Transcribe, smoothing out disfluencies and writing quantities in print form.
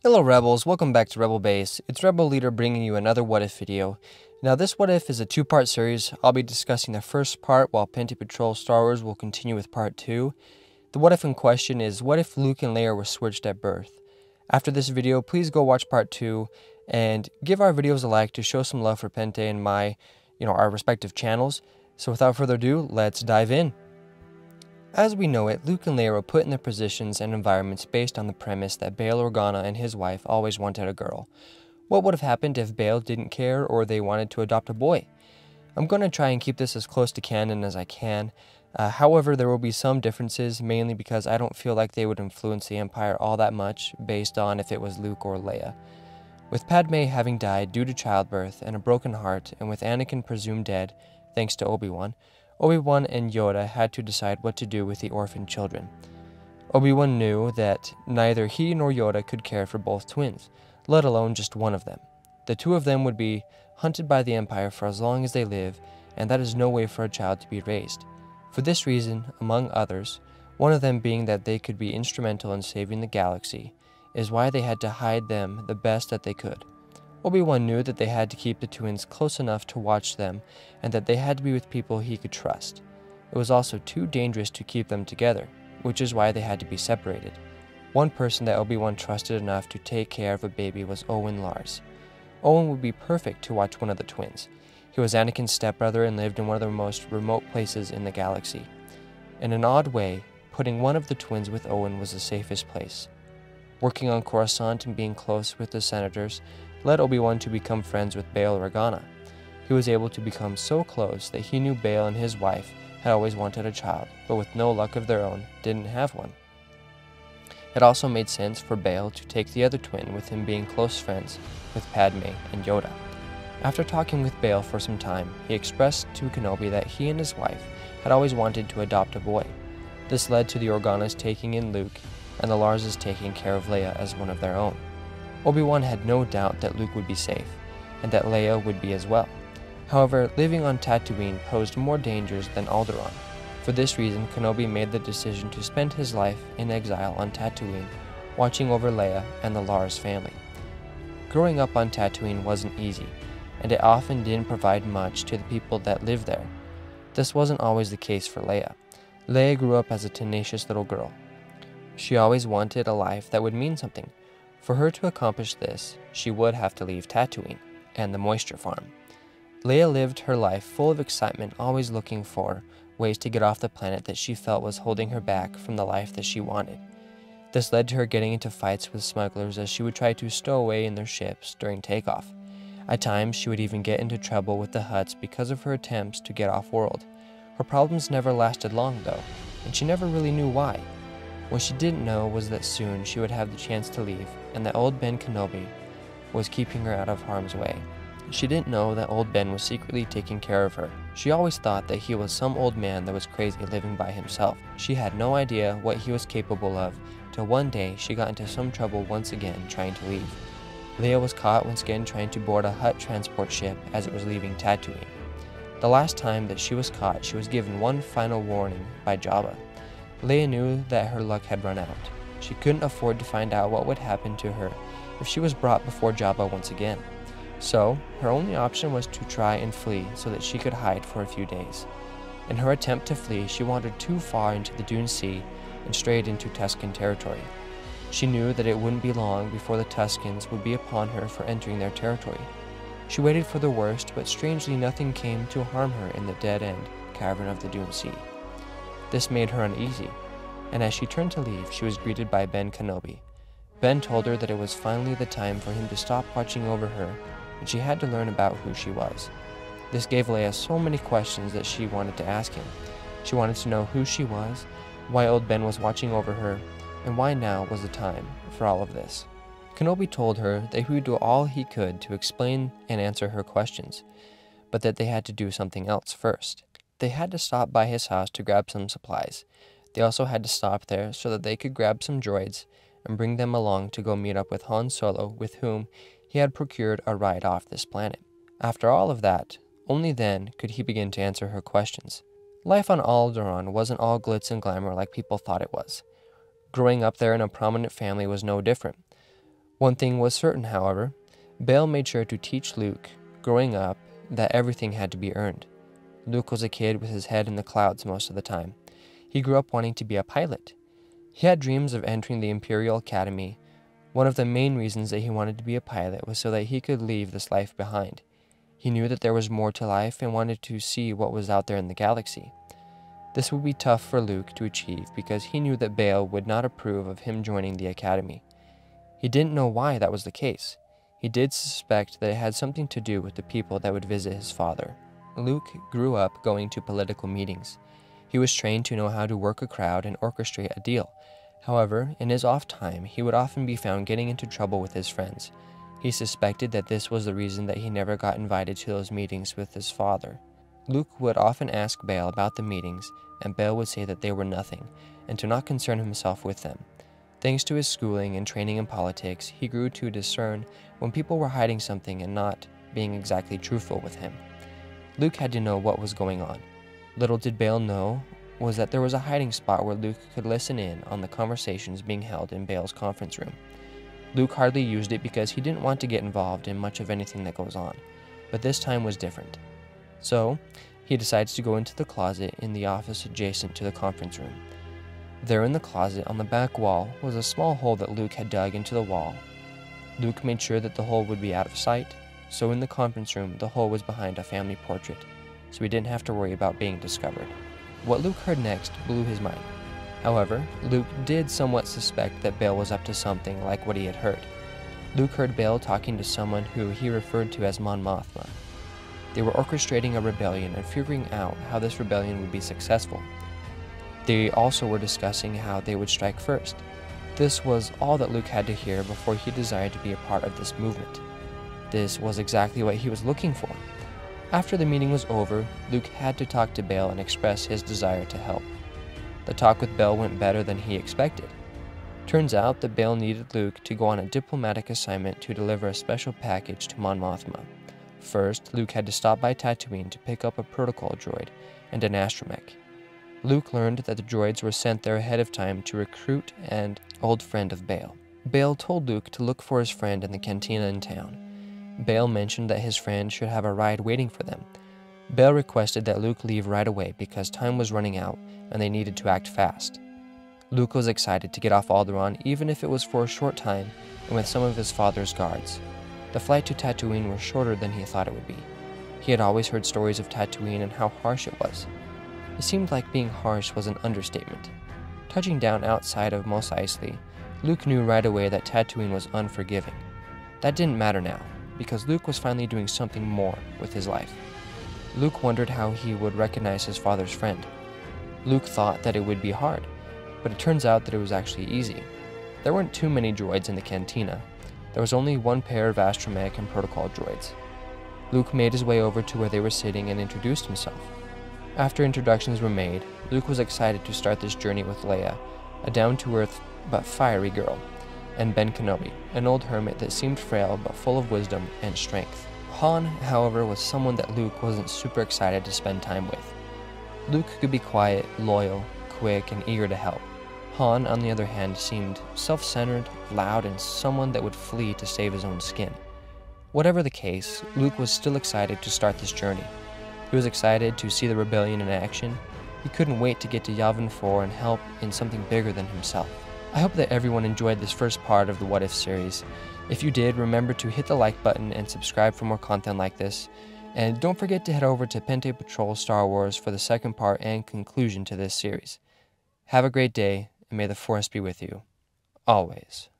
Hello Rebels, welcome back to Rebel Base. It's Rebel Leader bringing you another What If video. Now this What If is a two-part series. I'll be discussing the first part while Pente Patrol Star Wars will continue with part 2. The What If in question is, what if Luke and Leia were switched at birth? After this video, please go watch part 2 and give our videos a like to show some love for Pente and our respective channels. So without further ado, let's dive in. As we know it, Luke and Leia were put in their positions and environments based on the premise that Bail Organa and his wife always wanted a girl. What would have happened if Bail didn't care or they wanted to adopt a boy? I'm going to try and keep this as close to canon as I can. However, there will be some differences, mainly because I don't feel like they would influence the Empire all that much based on if it was Luke or Leia. With Padme having died due to childbirth and a broken heart, and with Anakin presumed dead, thanks to Obi-Wan and Yoda had to decide what to do with the orphaned children. Obi-Wan knew that neither he nor Yoda could care for both twins, let alone just one of them. The two of them would be hunted by the Empire for as long as they live, and that is no way for a child to be raised. For this reason, among others, one of them being that they could be instrumental in saving the galaxy, is why they had to hide them the best that they could. Obi-Wan knew that they had to keep the twins close enough to watch them, and that they had to be with people he could trust. It was also too dangerous to keep them together, which is why they had to be separated. One person that Obi-Wan trusted enough to take care of a baby was Owen Lars. Owen would be perfect to watch one of the twins. He was Anakin's stepbrother and lived in one of the most remote places in the galaxy. In an odd way, putting one of the twins with Owen was the safest place. Working on Coruscant and being close with the senators led Obi-Wan to become friends with Bail Organa. He was able to become so close that he knew Bail and his wife had always wanted a child, but with no luck of their own, didn't have one. It also made sense for Bail to take the other twin, with him being close friends with Padme and Yoda. After talking with Bail for some time, he expressed to Kenobi that he and his wife had always wanted to adopt a boy. This led to the Organas taking in Luke, and the Larses taking care of Leia as one of their own. Obi-Wan had no doubt that Luke would be safe, and that Leia would be as well. However, living on Tatooine posed more dangers than Alderaan. For this reason, Kenobi made the decision to spend his life in exile on Tatooine, watching over Leia and the Lars family. Growing up on Tatooine wasn't easy, and it often didn't provide much to the people that lived there. This wasn't always the case for Leia. Leia grew up as a tenacious little girl. She always wanted a life that would mean something. For her to accomplish this, she would have to leave Tatooine and the moisture farm. Leia lived her life full of excitement, always looking for ways to get off the planet that she felt was holding her back from the life that she wanted. This led to her getting into fights with smugglers as she would try to stow away in their ships during takeoff. At times, she would even get into trouble with the Hutts because of her attempts to get off-world. Her problems never lasted long, though, and she never really knew why. What she didn't know was that soon she would have the chance to leave, and that old Ben Kenobi was keeping her out of harm's way. She didn't know that old Ben was secretly taking care of her. She always thought that he was some old man that was crazy living by himself. She had no idea what he was capable of, till one day she got into some trouble once again trying to leave. Leia was caught once again trying to board a Hutt transport ship as it was leaving Tatooine. The last time that she was caught, she was given one final warning by Jabba. Leia knew that her luck had run out. She couldn't afford to find out what would happen to her if she was brought before Jabba once again. So, her only option was to try and flee so that she could hide for a few days. In her attempt to flee, she wandered too far into the Dune Sea and strayed into Tusken territory. She knew that it wouldn't be long before the Tuskens would be upon her for entering their territory. She waited for the worst, but strangely nothing came to harm her in the dead-end cavern of the Dune Sea. This made her uneasy, and as she turned to leave, she was greeted by Ben Kenobi. Ben told her that it was finally the time for him to stop watching over her, and she had to learn about who she was. This gave Leia so many questions that she wanted to ask him. She wanted to know who she was, why old Ben was watching over her, and why now was the time for all of this. Kenobi told her that he would do all he could to explain and answer her questions, but that they had to do something else first. They had to stop by his house to grab some supplies. They also had to stop there so that they could grab some droids and bring them along to go meet up with Han Solo, with whom he had procured a ride off this planet. After all of that, only then could he begin to answer her questions. Life on Alderaan wasn't all glitz and glamour like people thought it was. Growing up there in a prominent family was no different. One thing was certain, however. Bail made sure to teach Luke, growing up, that everything had to be earned. Luke was a kid with his head in the clouds most of the time. He grew up wanting to be a pilot. He had dreams of entering the Imperial Academy. One of the main reasons that he wanted to be a pilot was so that he could leave this life behind. He knew that there was more to life and wanted to see what was out there in the galaxy. This would be tough for Luke to achieve because he knew that Bail would not approve of him joining the Academy. He didn't know why that was the case. He did suspect that it had something to do with the people that would visit his father. Luke grew up going to political meetings. He was trained to know how to work a crowd and orchestrate a deal. However, in his off time, he would often be found getting into trouble with his friends. He suspected that this was the reason that he never got invited to those meetings with his father. Luke would often ask Bail about the meetings, and Bail would say that they were nothing, and to not concern himself with them. Thanks to his schooling and training in politics, he grew to discern when people were hiding something and not being exactly truthful with him. Luke had to know what was going on. Little did Bail know was that there was a hiding spot where Luke could listen in on the conversations being held in Bail's conference room. Luke hardly used it because he didn't want to get involved in much of anything that goes on, but this time was different. So, he decides to go into the closet in the office adjacent to the conference room. There in the closet on the back wall was a small hole that Luke had dug into the wall. Luke made sure that the hole would be out of sight, so in the conference room the hole was behind a family portrait, so he didn't have to worry about being discovered. What Luke heard next blew his mind. However, Luke did somewhat suspect that Bail was up to something like what he had heard. Luke heard Bail talking to someone who he referred to as Mon Mothma. They were orchestrating a rebellion and figuring out how this rebellion would be successful. They also were discussing how they would strike first. This was all that Luke had to hear before he desired to be a part of this movement. This was exactly what he was looking for. After the meeting was over, Luke had to talk to Bail and express his desire to help. The talk with Bail went better than he expected. Turns out that Bail needed Luke to go on a diplomatic assignment to deliver a special package to Mon Mothma. First, Luke had to stop by Tatooine to pick up a protocol droid and an astromech. Luke learned that the droids were sent there ahead of time to recruit an old friend of Bail. Bail told Luke to look for his friend in the cantina in town. Bail mentioned that his friend should have a ride waiting for them. Bail requested that Luke leave right away because time was running out and they needed to act fast. Luke was excited to get off Alderaan even if it was for a short time and with some of his father's guards. The flight to Tatooine was shorter than he thought it would be. He had always heard stories of Tatooine and how harsh it was. It seemed like being harsh was an understatement. Touching down outside of Mos Eisley, Luke knew right away that Tatooine was unforgiving. That didn't matter now, because Luke was finally doing something more with his life. Luke wondered how he would recognize his father's friend. Luke thought that it would be hard, but it turns out that it was actually easy. There weren't too many droids in the cantina. There was only one pair of astromech and protocol droids. Luke made his way over to where they were sitting and introduced himself. After introductions were made, Luke was excited to start this journey with Leia, a down-to-earth but fiery girl, and Ben Kenobi, an old hermit that seemed frail but full of wisdom and strength. Han, however, was someone that Luke wasn't super excited to spend time with. Luke could be quiet, loyal, quick, and eager to help. Han, on the other hand, seemed self-centered, loud, and someone that would flee to save his own skin. Whatever the case, Luke was still excited to start this journey. He was excited to see the rebellion in action. He couldn't wait to get to Yavin 4 and help in something bigger than himself. I hope that everyone enjoyed this first part of the What If series. If you did, remember to hit the like button and subscribe for more content like this. And don't forget to head over to Pente Patrol Star Wars for the second part and conclusion to this series. Have a great day, and may the Force be with you. Always.